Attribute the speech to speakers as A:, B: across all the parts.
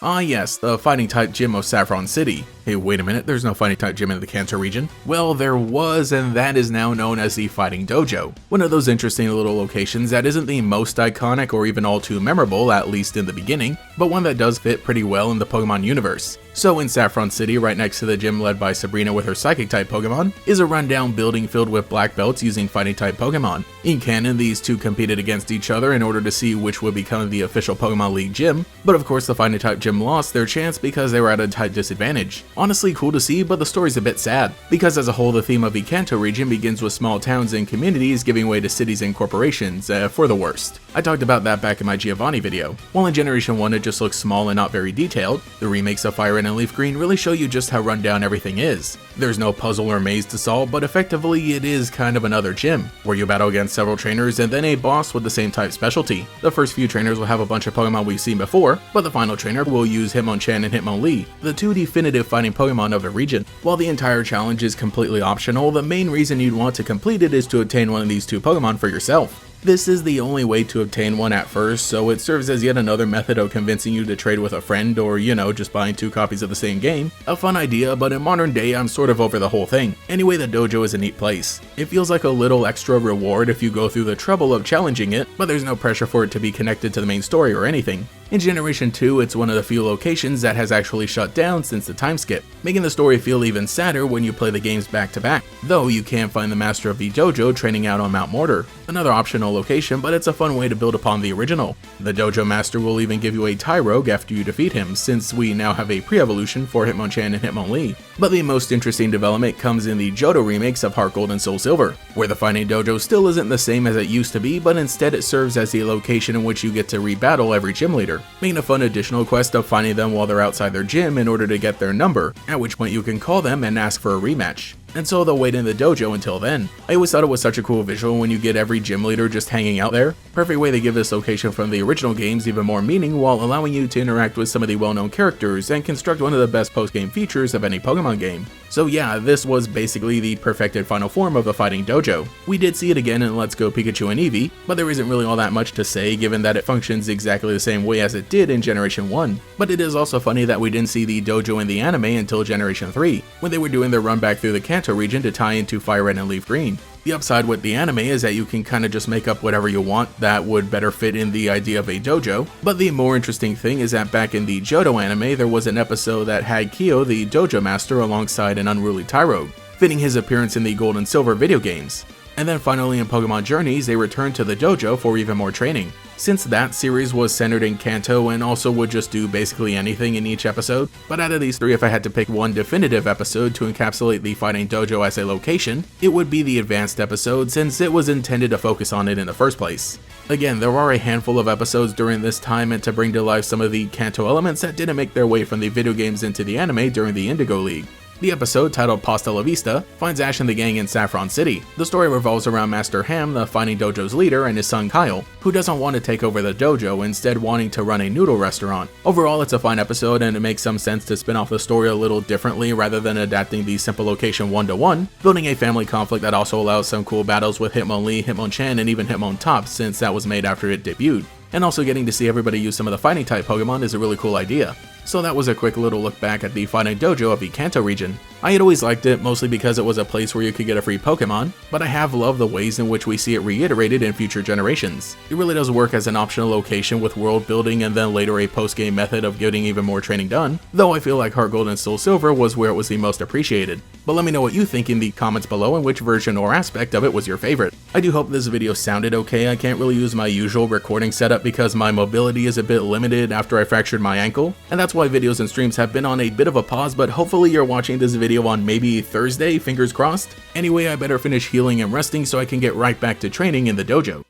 A: Ah yes, the fighting type gym of Saffron City. Hey, wait a minute, there's no fighting type gym in the Kanto region. Well, there was, and that is now known as the Fighting Dojo. One of those interesting little locations that isn't the most iconic or even all too memorable, at least in the beginning, but one that does fit pretty well in the Pokemon universe. So in Saffron City, right next to the gym led by Sabrina with her Psychic type Pokemon, is a rundown building filled with black belts using fighting type Pokemon. In canon, these two competed against each other in order to see which would become the official Pokemon League gym, but of course the fighting type gym lost their chance because they were at a type disadvantage. Honestly cool to see, but the story's a bit sad, because as a whole the theme of the Kanto region begins with small towns and communities giving way to cities and corporations, for the worst. I talked about that back in my Giovanni video. While in Generation 1 it just looks small and not very detailed, the remakes of Fire Red and Leaf Green really show you just how rundown everything is. There's no puzzle or maze to solve, but effectively it is kind of another gym, where you battle against several trainers and then a boss with the same type specialty. The first few trainers will have a bunch of Pokemon we've seen before, but the final trainer will use Hitmonchan and Hitmonlee, the two definitive fighting Pokemon of the region. While the entire challenge is completely optional, the main reason you'd want to complete it is to obtain one of these two Pokemon for yourself. This is the only way to obtain one at first, so it serves as yet another method of convincing you to trade with a friend or, just buying two copies of the same game. A fun idea, but in modern day I'm sort of over the whole thing. Anyway, the dojo is a neat place. It feels like a little extra reward if you go through the trouble of challenging it, but there's no pressure for it to be connected to the main story or anything. In Generation 2, it's one of the few locations that has actually shut down since the time skip, making the story feel even sadder when you play the games back to back, though you can find the master of the dojo training out on Mount Mortar, another optional location, but it's a fun way to build upon the original. The dojo master will even give you a Tyrogue after you defeat him, since we now have a pre-evolution for Hitmonchan and Hitmonlee. But the most interesting development comes in the Johto remakes of Heart Gold and Soul Silver, where the fighting dojo still isn't the same as it used to be, but instead it serves as the location in which you get to rebattle every gym leader, making a fun additional quest of finding them while they're outside their gym in order to get their number, at which point you can call them and ask for a rematch. And so they'll wait in the dojo until then. I always thought it was such a cool visual when you get every gym leader just hanging out there. Perfect way to give this location from the original games even more meaning while allowing you to interact with some of the well-known characters and construct one of the best post-game features of any Pokemon game. So yeah, this was basically the perfected final form of the fighting dojo. We did see it again in Let's Go Pikachu and Eevee, but there isn't really all that much to say given that it functions exactly the same way as it did in Generation 1. But it is also funny that we didn't see the dojo in the anime until Generation 3, when they were doing their run back through the Kanto region to tie into Fire Red and Leaf Green. The upside with the anime is that you can kinda just make up whatever you want that would better fit in the idea of a dojo, but the more interesting thing is that back in the Johto anime there was an episode that had Kyo, the dojo master, alongside an unruly Tyrogue, fitting his appearance in the Gold and Silver video games. And then finally in Pokemon Journeys they returned to the dojo for even more training. Since that series was centered in Kanto and also would just do basically anything in each episode, but out of these three if I had to pick one definitive episode to encapsulate the fighting dojo as a location, it would be the advanced episode since it was intended to focus on it in the first place. Again, there are a handful of episodes during this time and to bring to life some of the Kanto elements that didn't make their way from the video games into the anime during the Indigo League. The episode, titled Pasta La Vista, finds Ash and the gang in Saffron City. The story revolves around Master Ham, the fighting dojo's leader, and his son Kyle, who doesn't want to take over the dojo, instead wanting to run a noodle restaurant. Overall, it's a fine episode and it makes some sense to spin off the story a little differently rather than adapting the simple location one-to-one, building a family conflict that also allows some cool battles with Hitmonlee, Hitmonchan, and even Hitmontop since that was made after it debuted. And also getting to see everybody use some of the fighting type Pokemon is a really cool idea. So that was a quick little look back at the fighting dojo of the Kanto region. I had always liked it, mostly because it was a place where you could get a free Pokemon, but I have loved the ways in which we see it reiterated in future generations. It really does work as an optional location with world building and then later a post-game method of getting even more training done, though I feel like Heart Gold and Soul Silver was where it was the most appreciated. But let me know what you think in the comments below and which version or aspect of it was your favorite. I do hope this video sounded okay. I can't really use my usual recording setup because my mobility is a bit limited after I fractured my ankle, and that's why videos and streams have been on a bit of a pause, but hopefully you're watching this video on maybe Thursday, fingers crossed. Anyway, I better finish healing and resting so I can get right back to training in the dojo.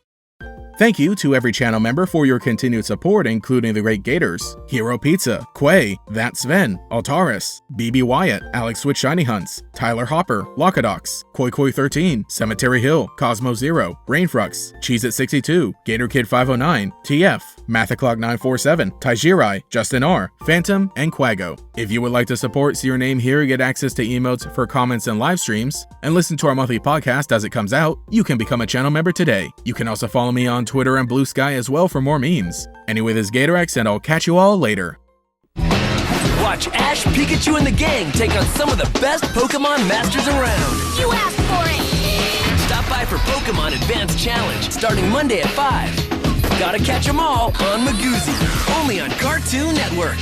A: Thank you to every channel member for your continued support, including the great Gators, Hero Pizza, Quay, That Sven, Altaris, BB Wyatt, Alex with Shiny Hunts, Tyler Hopper, Lockadox, Koi13, Cemetery Hill, Cosmo Zero, Rainfrux, Cheez-It62, GatorKid509, TF, Mathaclock947, Taijirai, Justin R, Phantom, and Quago. If you would like to support, see your name here, get access to emotes for comments and live streams, and listen to our monthly podcast as it comes out, you can become a channel member today. You can also follow me on Twitter and Blue Sky as well for more memes. Anyway, this is GatorX, and I'll catch you all later.
B: Watch Ash, Pikachu, and the gang take on some of the best Pokémon masters around.
C: You asked for it!
B: Stop by for Pokémon Advanced Challenge, starting Monday at 5. Gotta catch 'em all on Magoozy, only on Cartoon Network.